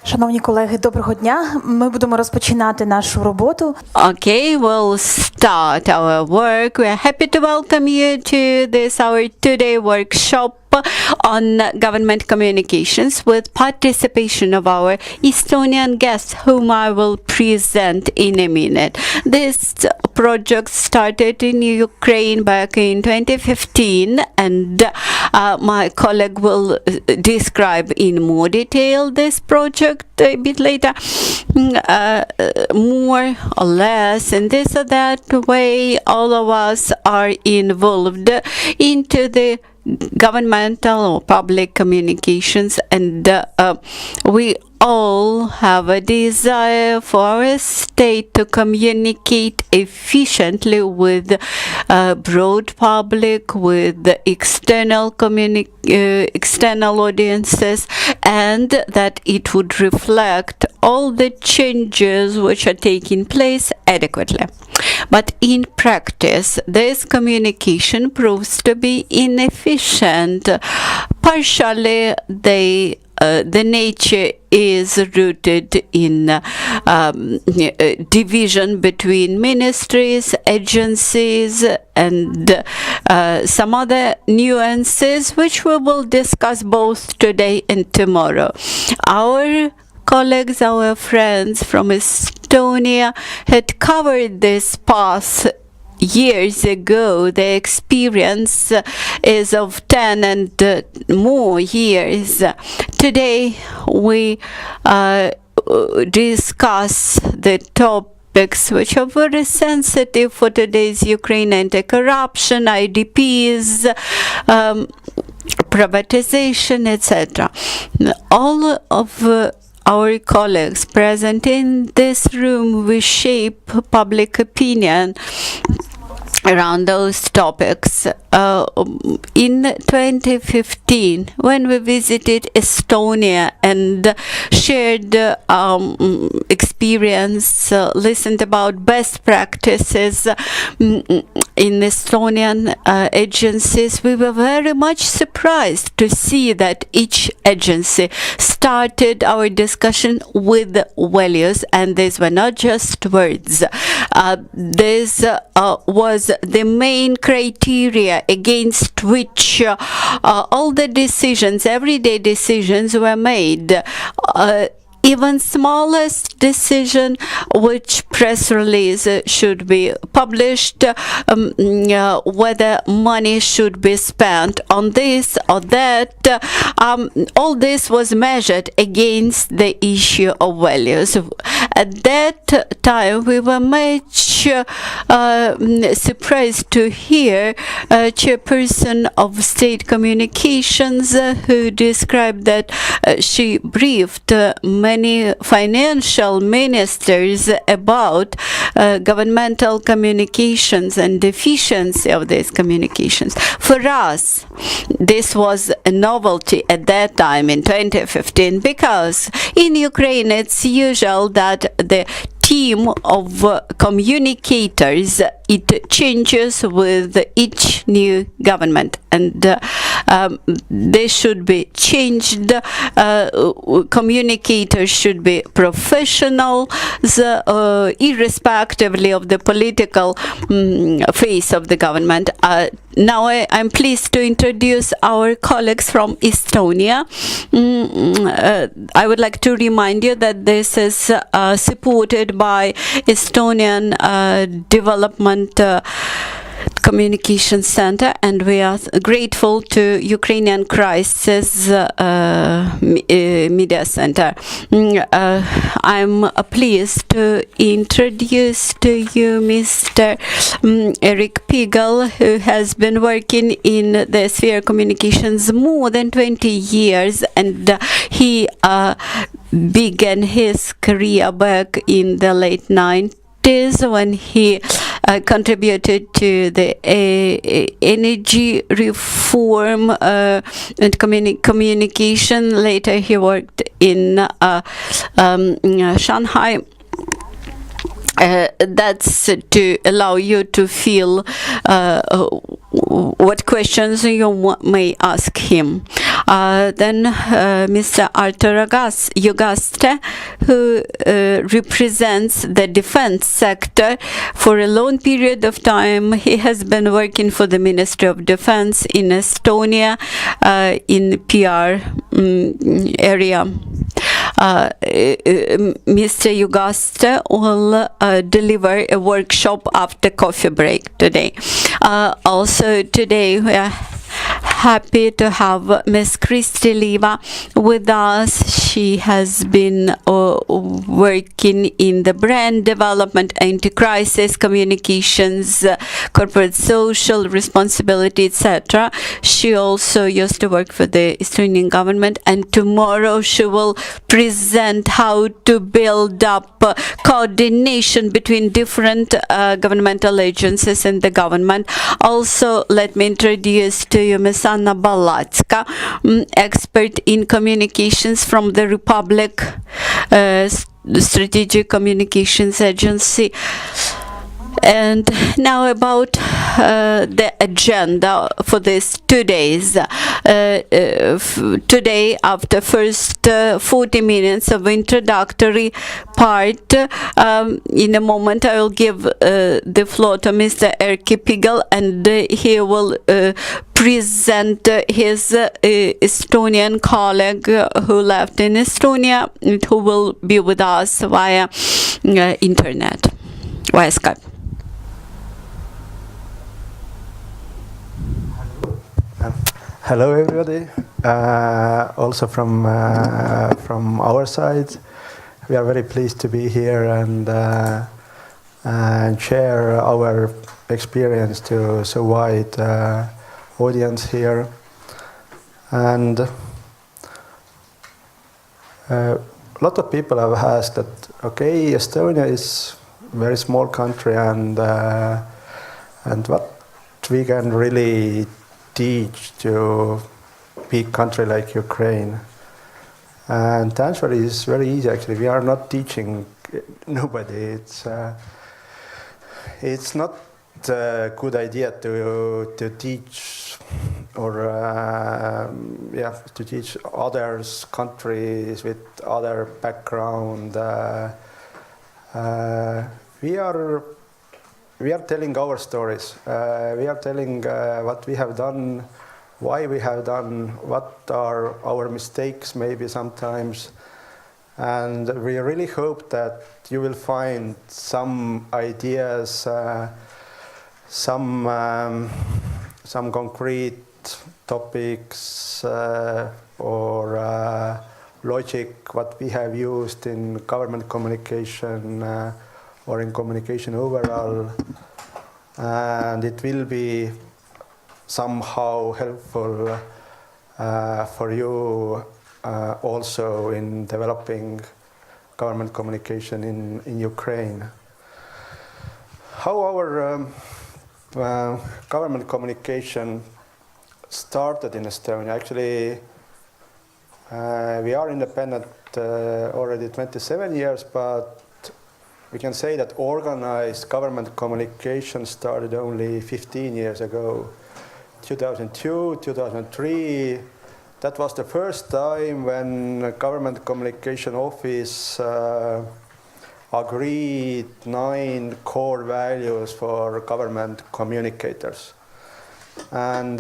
Шановні колеги, доброго дня. Ми будемо розпочинати нашу роботу. Okay, we'll start our work. We are happy to welcome you to this our two-day workshop on government communications with participation of our Estonian guests, whom I will present in a minute. This project started in Ukraine back in 2015, and my colleague will describe in more detail this project a bit later. More or less in this or that way, all of us are involved into the governmental or public communications, and we all have a desire for our state to communicate efficiently with broad public, with external audiences, and that it would reflect all the changes which are taking place adequately. But in practice, this communication proves to be inefficient. Partially, the nature is rooted in division between ministries, agencies, and some other nuances, which we will discuss both today and tomorrow. Our colleagues, our friends from Estonia had covered this path years ago. The experience is of 10 and more years. Today we discuss the topics which are very sensitive for today's Ukraine: anti-corruption, IDPs, privatization, etc. All of our colleagues present in this room will shape public opinion around those topics. In 2015, when we visited Estonia and shared experience, listened about best practices in Estonian agencies, we were very much surprised to see that each agency started our discussion with values, and these were not just words. This was the main criteria against which all the decisions, everyday decisions, were made. Even smallest decision, which press release should be published, whether money should be spent on this or that, all this was measured against the issue of values. At that time, we were much surprised to hear a chairperson of state communications who described that she briefed many financial ministers about governmental communications and efficiency of these communications. For us, this was a novelty at that time in 2015, because in Ukraine it's usual that the team of communicators, it changes with each new government, and they should be changed. Communicators should be professionals, irrespectively of the political face of the government. Now I'm pleased to introduce our colleagues from Estonia. I would like to remind you that this is supported by Estonian Development Communication Center, and we are grateful to Ukrainian Crisis Media Center. I'm pleased to introduce to you Mr. Eric Pigel, who has been working in the sphere of communications more than 20 years, and he began his career back in the late 90s when he contributed to the energy reform and communication. Later he worked in Shanghai that's to allow you to feel what questions you may ask him. Then Mr. Artur Jugaste, who represents the defense sector. For a long period of time, he has been working for the Ministry of Defense in Estonia, in PR area. Mr. Jugaste will deliver a workshop after coffee break today. Also today we are happy to have Ms. Kristi Liva with us. She has been working in the brand development, anti-crisis communications, corporate social responsibility, etc. She also used to work for the Estonian government, and tomorrow she will present how to build up coordination between different governmental agencies in the government. Also, let me introduce to you Ms. Anna Balatska, expert in communications from the Republic Strategic Communications Agency. And now about the agenda for these 2 days. Today, after first 40 minutes of introductory part, in a moment I will give the floor to Mr. Erkki Pigel, and he will present his Estonian colleague who left in Estonia, and who will be with us via internet, via Skype. Hello, everybody. Also from our side, we are very pleased to be here and share our experience to so wide audience here. And a lot of people have asked that, okay, Estonia is a very small country, and what we can really teach to big country like Ukraine? And the answer is very easy. Actually, we are not teaching nobody. It's not a good idea to teach or to teach others countries with other background. We are telling our stories. We are telling what we have done, why we have done, what are our mistakes maybe sometimes. And we really hope that you will find some ideas, some concrete topics or logic what we have used in government communication or in communication overall, and it will be somehow helpful for you also in developing government communication in Ukraine. How our government communication started in Estonia. Actually, we are independent already 27 years, but we can say that organized government communication started only 15 years ago. 2002, 2003, that was the first time when Government Communication Office agreed 9 core values for government communicators. And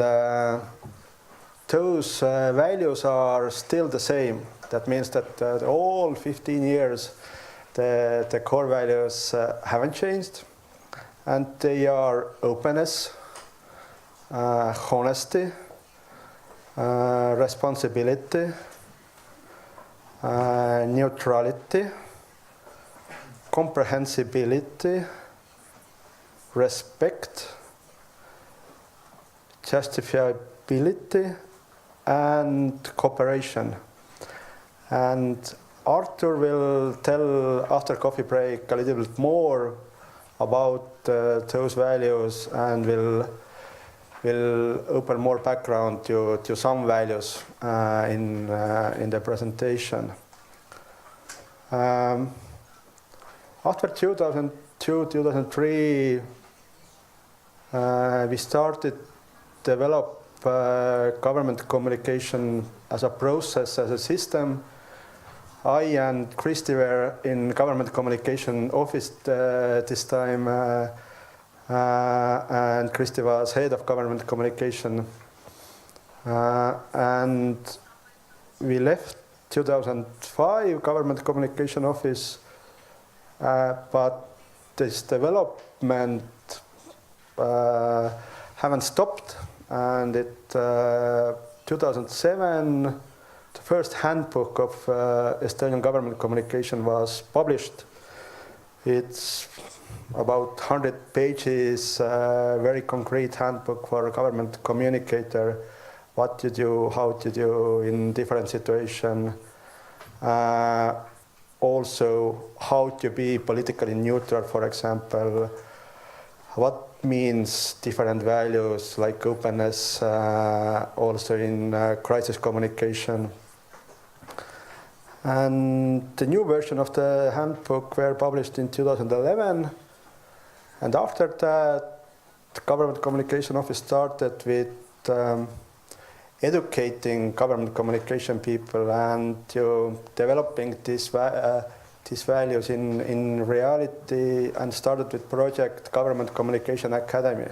those values are still the same. That means that all 15 years the core values haven't changed, and they are openness, honesty, responsibility, neutrality, comprehensibility, respect, justifiability, and cooperation. And Artur will tell after coffee break a little bit more about those values, and will open more background to some values in the presentation. After 2002, 2003, we started develop government communication as a process, as a system. I and Kristi were in government communication office this time, and Kristi was head of government communication. And we left 2005 government communication office, but this development haven't stopped. And it 2007, the first handbook of Estonian government communication was published. It's about 100 pages, very concrete handbook for a government communicator, what to do, how to do in different situations. Also, how to be politically neutral, for example, what means different values like openness, also in crisis communication. And the new version of the handbook were published in 2011. And after that, the government communication office started with educating government communication people and developing these values in reality, and started with project Government Communication Academy.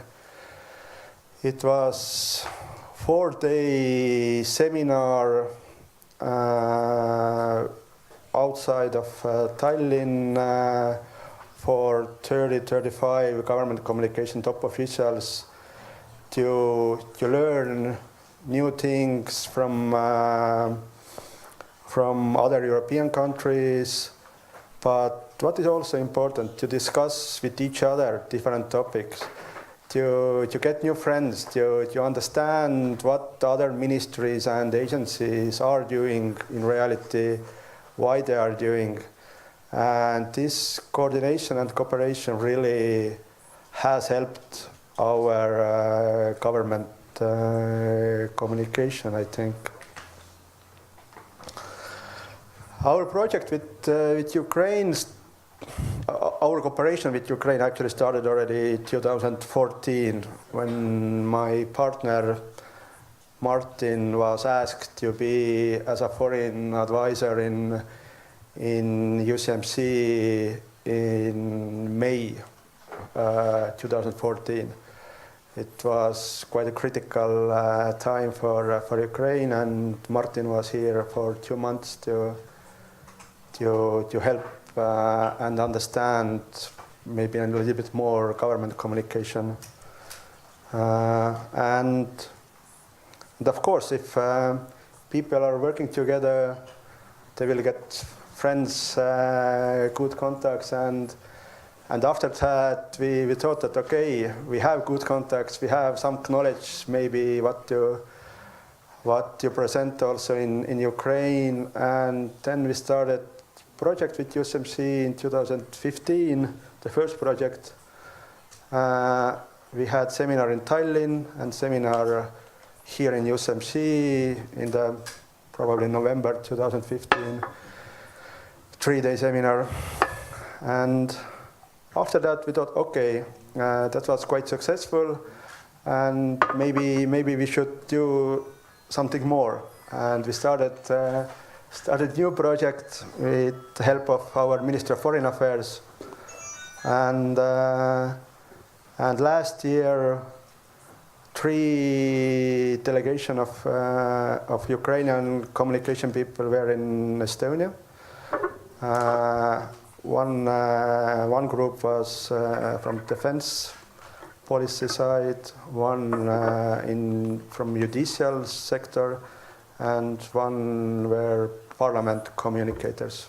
It was 4-day seminar outside of Tallinn for 30-35 government communication top officials to learn new things from other European countries. But what is also important, to discuss with each other different topics, to get new friends, to understand what other ministries and agencies are doing in reality, why they are doing. And this coordination and cooperation really has helped our government communication, I think. Our project with Ukraine, our cooperation with Ukraine actually started already 2014, when my partner Martin was asked to be as a foreign advisor in UCMC in May 2014. It was quite a critical time for Ukraine, and Martin was here for 2 months to help and understand maybe a little bit more government communication. And of course, if people are working together, they will get friends, good contacts, and after that we thought that okay, we have good contacts, we have some knowledge, maybe what to present also in Ukraine, and then we started project with USMC in 2015, the first project. We had seminar in Tallinn and seminar here in USMC in the probably November 2015, 3-day seminar. And after that we thought, okay, that was quite successful, and maybe we should do something more. And we started new project with the help of our Minister of Foreign Affairs. And last year, 3 delegation of Ukrainian communication people were in Estonia. One group was from defense policy side, one from judicial sector, and one were parliament communicators.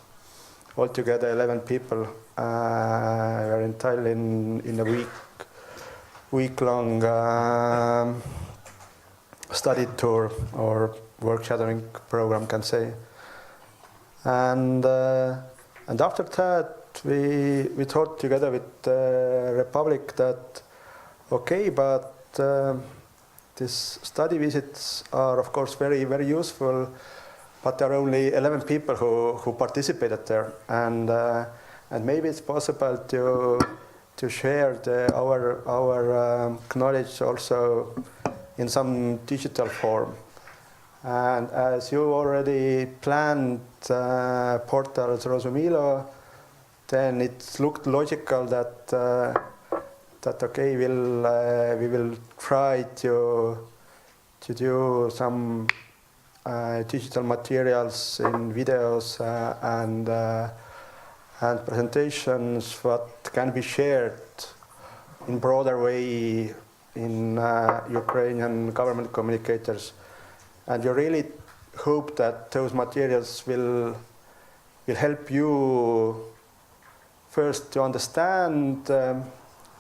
Altogether 11 people were in Tallinn in a week-long study tour or work shadowing program, can say. And after that we thought together with the Republic that okay, but these study visits are of course very, very useful, but there are only 11 people who participated there, and maybe it's possible to to share our knowledge also in some digital form. And as you already planned Portal Rosumilo, then it looked logical that okay, we will try to do some digital materials in videos and presentations what can be shared in broader way in Ukrainian government communicators. And we really hope that those materials will help you first to understand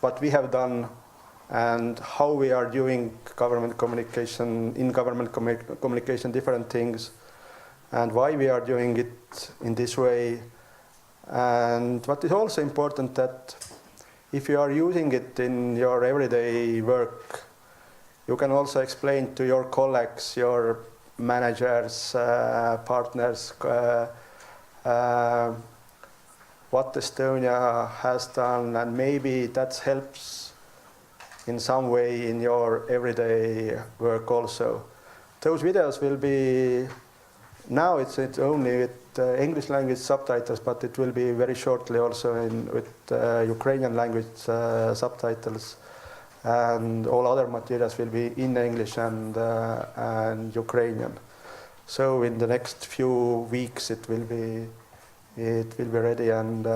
what we have done and how we are doing government communication, different things, and why we are doing it in this way. And what is also important that if you are using it in your everyday work, you can also explain to your colleagues, your managers, partners, what Estonia has done, and maybe that helps in some way in your everyday work also. Those videos will be, now it's only with English language subtitles, but it will be very shortly also with Ukrainian language subtitles, and all other materials will be in English and Ukrainian. So in the next few weeks it will be ready, and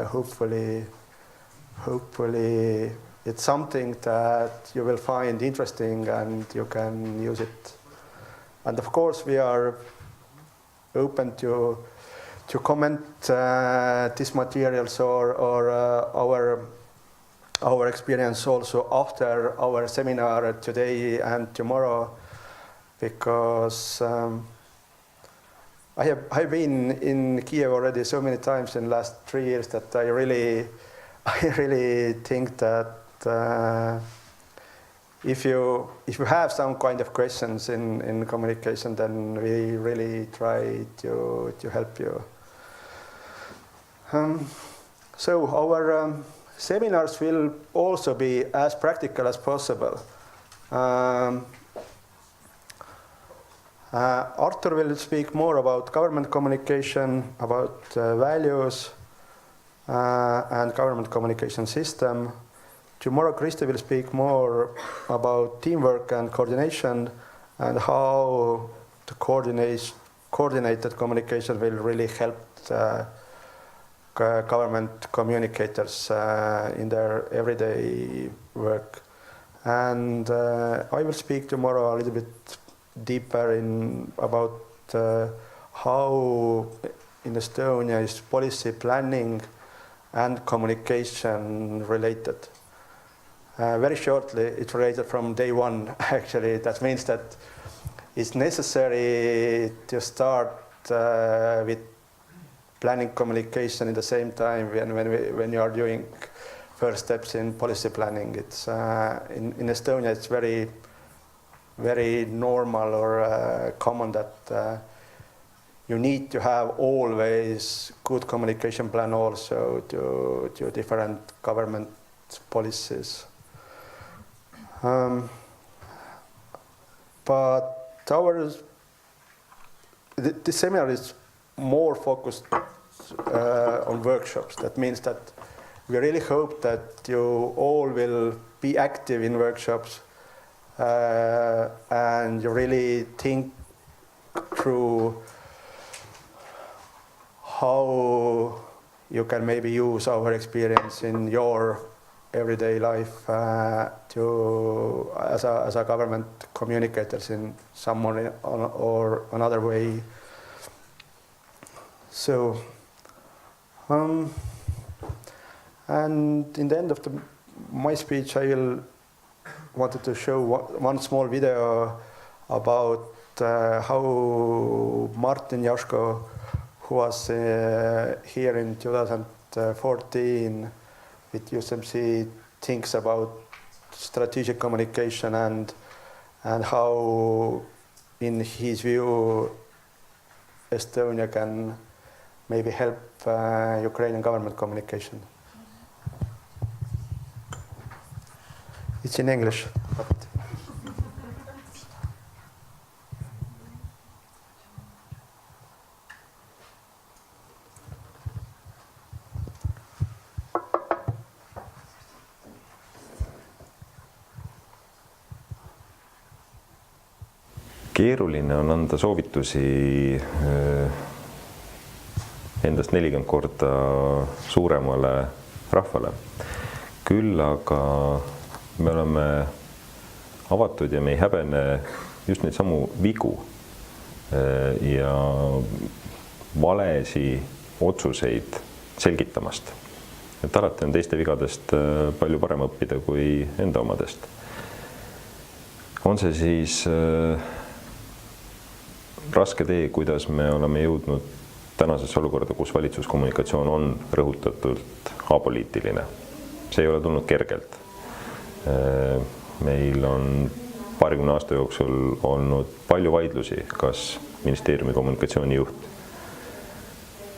hopefully it's something that you will find interesting and you can use it. And of course we are open to comment these materials or our experience also after our seminar today and tomorrow, because I've been in Kiev already so many times in the last 3 years that I really think that if you have some kind of questions in communication, then we really try to help you. So our seminars will also be as practical as possible. Artur will speak more about government communication, about values and government communication system. Tomorrow, Kristi will speak more about teamwork and coordination and how the coordinated communication will really help government communicators in their everyday work. And I will speak tomorrow a little bit deeper about how in Estonia is policy planning and communication related. Very shortly, it's related from day one, actually. That means that it's necessary to start with planning communication at the same time when you are doing first steps in policy planning. It's in Estonia, it's very, very normal or common that you need to have always good communication plan also to different government policies. But the seminar is more focused on workshops. That means that we really hope that you all will be active in workshops and you really think through how you can maybe use our experience in your everyday life as a government communicators in some or another way. So, and in the end of my speech, I wanted to show one small video about how Martin Jaško, who was here in 2014 with USMC, thinks about strategic communication and how, in his view, Estonia can maybe help Ukrainian government communication. It's in English. But keeruline on anda soovitusi endast 40 korda suuremale rahvale. Küll aga me oleme avatud ja me ei häbene just neid samu vigu ja valesi otsuseid selgitamast. Et alati on teiste vigadest palju parem õppida kui enda omadest. On see siis raske tee, kuidas me oleme jõudnud tänasesse olukorda, kus valitsuskommunikatsioon on rõhutatult apoliitiline. See ei ole tulnud kergelt. Meil on paarikümne aasta jooksul olnud palju vaidlusi, kas ministeeriumi kommunikatsioonijuht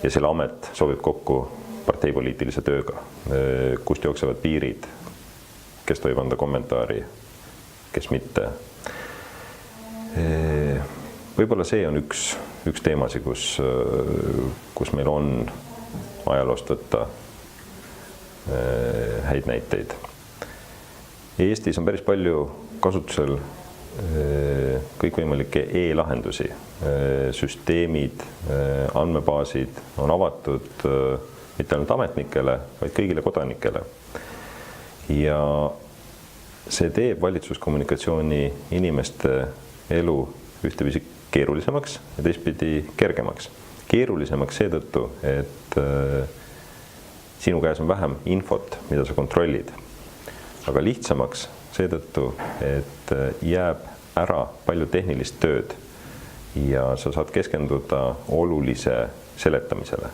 ja selle amet sobib kokku parteipoliitilise tööga, kust jooksevad piirid, kes tohib anda kommentaari, kes mitte. Võib-olla see on üks teemasi, kus meil on ajaloost võtta häid näiteid. Eestis on päris palju kasutusel kõikvõimalikke e-lahendusi. Süsteemid, andmebaasid on avatud mitte ainult ametnikele, vaid kõigile kodanikele. Ja see teeb valitsuskommunikatsiooni inimeste elu ühteviisi keerulisemaks ja teistpidi kergemaks. Keerulisemaks seetõttu, et sinu käes on vähem infot, mida sa kontrollid. Aga lihtsamaks seetõttu, et jääb ära palju tehnilist tööd ja sa saad keskenduda olulise seletamisele.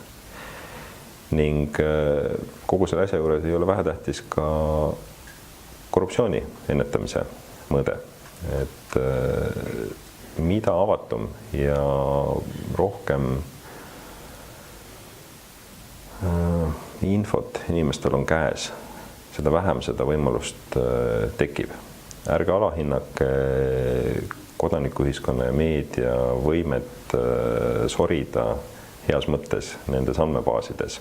Ning kogu selle asja juures ei ole vähetähtis ka korruptsiooni ennetamise mõõde. Et mida avatum ja rohkem infot inimestel on käes, seda vähem seda võimalust tekib. Ärge alahinnake kodanikuühiskonna ja meedia võimet sorida heas mõttes nendes andmebaasides.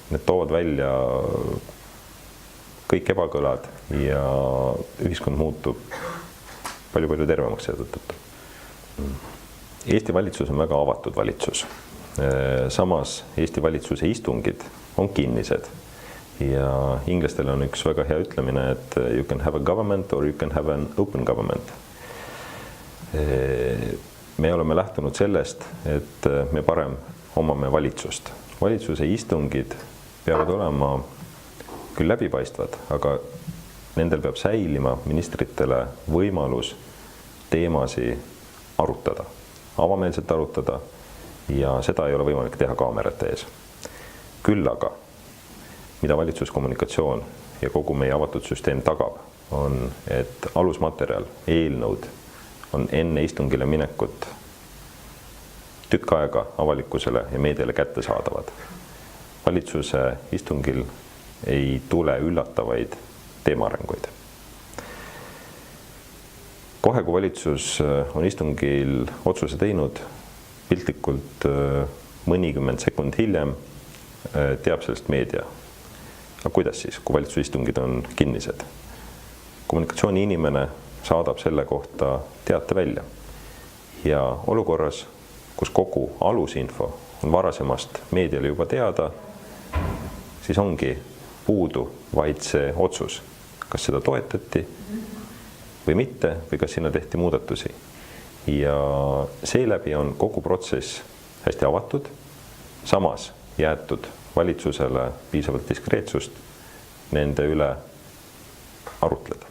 Need toovad välja kõik ebakõlad ja ühiskond muutub palju tervemaks seetõttu. Eesti valitsus on väga avatud valitsus. Samas Eesti valitsuse istungid on kinnised ja inglastel on üks väga hea ütlemine, et you can have a government or you can have an open government. Me oleme lähtunud sellest, et me parem omame valitsust. Valitsuse istungid peavad olema küll läbipaistvad, aga nendel peab säilima ministritele võimalus teemasi arutada, avameelselt arutada ja seda ei ole võimalik teha kaamerate ees. Küll aga, mida valitsuskommunikatsioon ja kogu meie avatud süsteem tagab, on, et alusmaterjal, eelnõud on enne istungile minekut tükk aega avalikkusele ja meediale kättesaadavad. Valitsuse istungil ei tule üllatavaid teemaarenguid. Kohe, kui valitsus on istungil otsuse teinud, piltlikult mõnikümmend sekund hiljem teab sellest meedia. Aga kuidas siis, kui valitsuse istungid on kinnised? Kommunikatsiooni inimene saadab selle kohta teate välja. Ja olukorras, kus kogu alusinfo on varasemast meediale juba teada, siis ongi puudu vaid see otsus, kas seda toetati või mitte, või kas sinna tehti muudatusi. Ja seeläbi on kogu protsess hästi avatud, samas jäetud valitsusele piisavalt diskreetsust nende üle arutleda.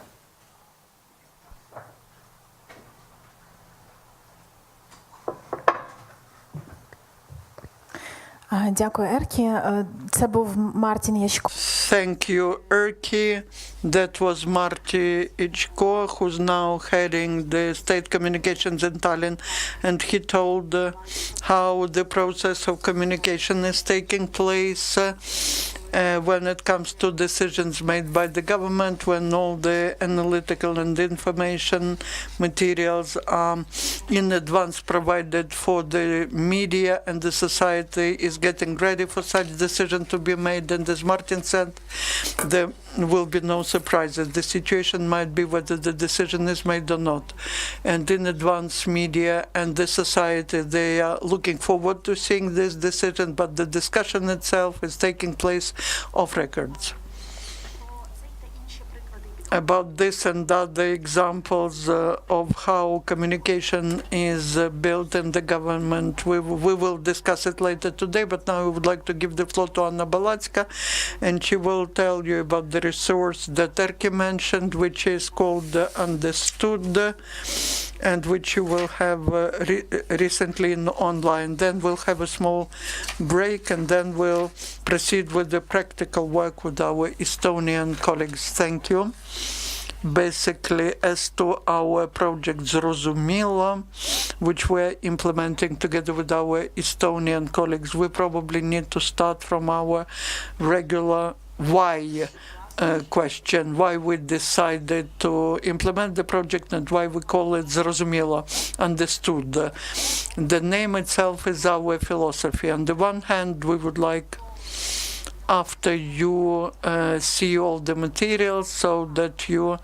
Дякую, Еркі. Це був Мартін Яшко. Thank you, Erki. That was Marty Ichko, who's now heading the state communications in Tallinn, and he told how the process of communication is taking place when it comes to decisions made by the government, when all the analytical and information materials are in advance provided for the media, and the society is getting ready for such decision to be made. And as Martin said, there will be no surprises. The situation might be whether the decision is made or not. And in advance, media and the society, they are looking forward to seeing this decision, but the discussion itself is taking place off records. About this and other examples of how communication is built in the government, we will discuss it later today, but now I would like to give the floor to Anna Balatska, and she will tell you about the resource that Erki mentioned, which is called Understood, and which you will have recently online. Then we'll have a small break, and then we'll proceed with the practical work with our Estonian colleagues. Thank you. Basically, as to our project Zrozumilo, which we're implementing together with our Estonian colleagues, we probably need to start from our regular why question, why we decided to implement the project and why we call it Zrozumilo, Understood. The name itself is our philosophy. On the one hand, we would like, after you see all the materials, so that you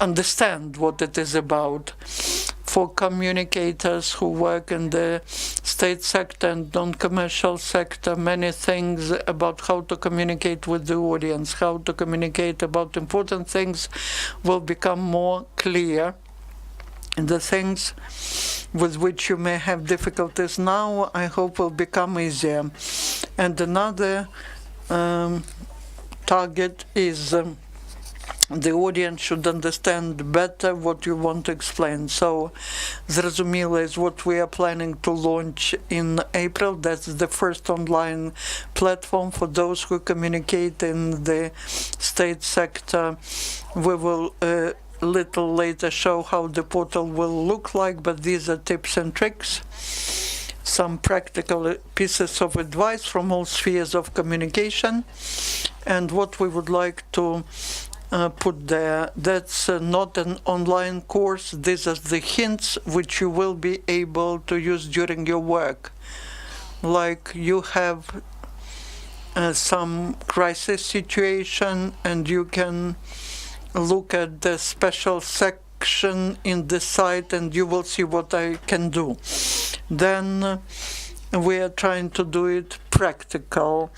understand what it is about. For communicators who work in the state sector and non-commercial sector, many things about how to communicate with the audience, how to communicate about important things will become more clear. And the things with which you may have difficulties now, I hope will become easier. And another target is the audience should understand better what you want to explain. So Zrozumilo is what we are planning to launch in April. That's the first online platform for those who communicate in the state sector. We will a little later show how the portal will look like, but these are tips and tricks, some practical pieces of advice from all spheres of communication. And what we would like to put there, that's not an online course. These are the hints which you will be able to use during your work. Like you have some crisis situation, and you can look at the special section in the site and you will see what I can do. Then we are trying to do it practical.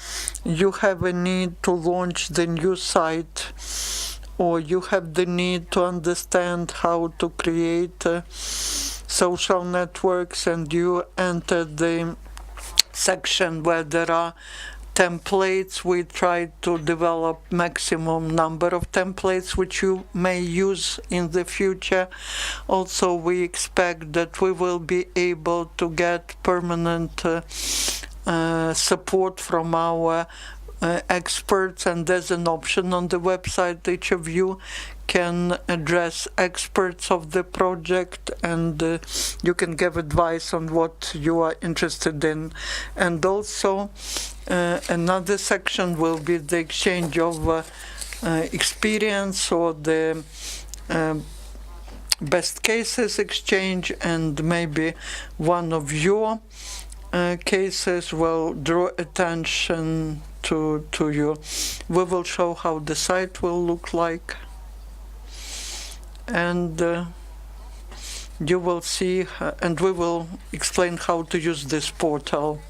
You have a need to launch the new site, or you have the need to understand how to create social networks, and you enter the section where there are templates. We try to develop maximum number of templates which you may use in the future. Also, we expect that we will be able to get permanent support from our experts, and there's an option on the website. Each of you can address experts of the project, and you can give advice on what you are interested in. And also another section will be the exchange of experience, or the best cases exchange, and maybe one of your cases will draw attention to you. We will show how the site will look like, and you will see, and we will explain how to use this portal.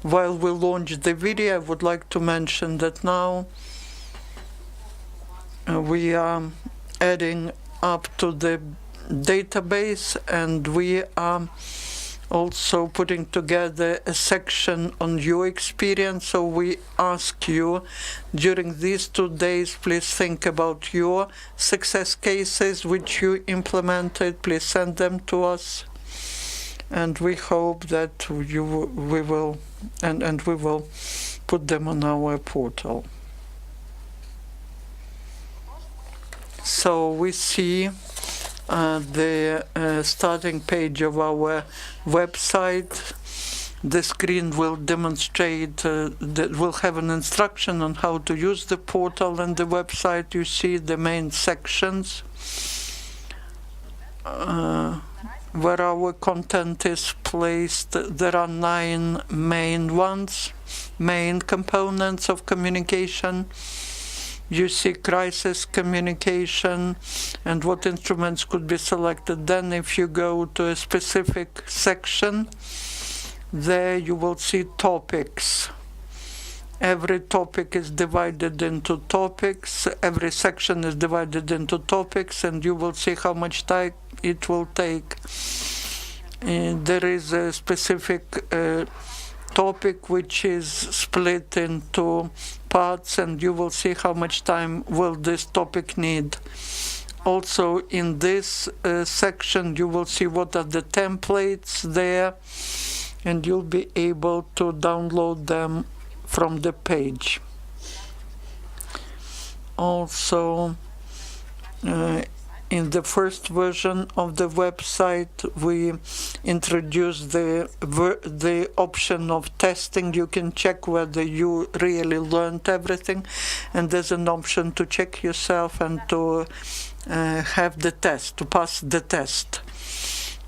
While we launch the video, I would like to mention that now we are adding up to the database, and we are also putting together a section on your experience. So we ask you during these 2 days, please think about your success cases which you implemented. Please send them to us, and we hope that we will put them on our portal. So we see the starting page of our website. the screen will demonstrate, that will have an instruction on how to use the portal and the website. You see the main sections where our content is placed. There are 9 main ones, main components of communication. You see crisis communication and what instruments could be selected. Then if you go to a specific section, there you will see topics. Every topic is divided into topics. Every section is divided into topics, and you will see how much time it will take. There is a specific topic which is split into parts, and you will see how much time will this topic need. Also in this section you will see what are the templates there, and you'll be able to download them from the page. Also in the first version of the website, we introduced the option of testing. You can check whether you really learned everything, and there's an option to check yourself and to have the test, to pass the test.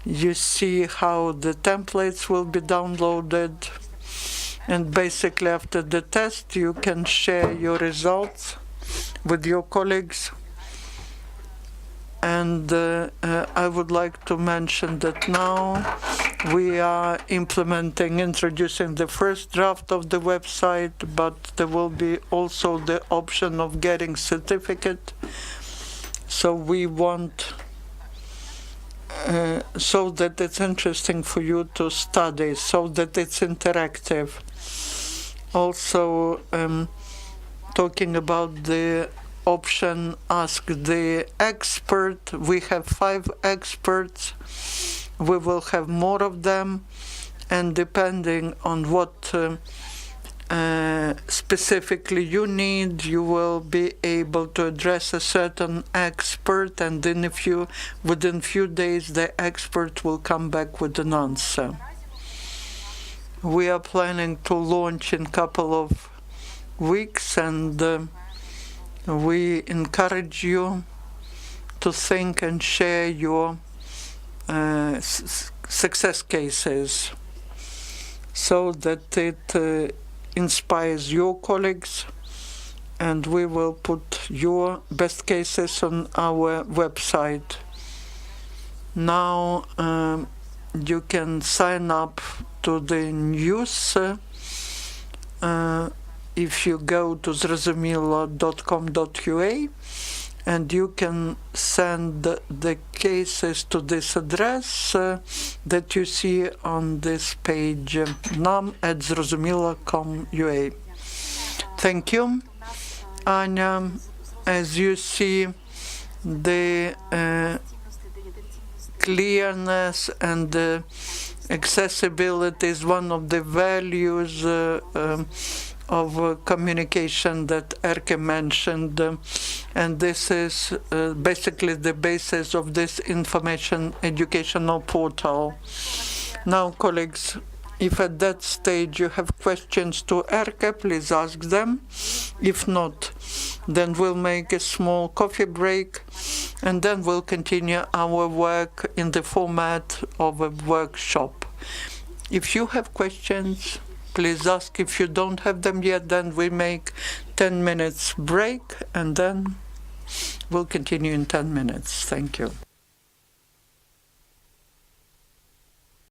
You see how the templates will be downloaded, and basically after the test you can share your results with your colleagues. And I would like to mention that now we are introducing the first draft of the website, but there will be also the option of getting certificate. So we want, so that it's interesting for you to study, so that it's interactive. Also, talking about the option Ask the Expert. We have 5 experts. We will have more of them, and depending on what specifically you need, you will be able to address a certain expert, and then within few days the expert will come back with an answer. We are planning to launch in a couple of weeks, and we encourage you to think and share your success cases so that it inspires your colleagues, and we will put your best cases on our website. Now you can sign up to the news if you go to zrozumila.com.ua, and you can send the cases to this address that you see on this page, nam@zrozumila.com.ua. Thank you, Anya. As you see, the clearness and the accessibility is one of the values of communication that Erke mentioned, and this is basically the basis of this information educational portal. Now, colleagues, if at that stage you have questions to Erke, please ask them. If not, then we'll make a small coffee break, and then we'll continue our work in the format of a workshop. If you have questions, please ask. If you don't have them yet, then we make 10 minutes break, and then we'll continue in 10 minutes. Thank you.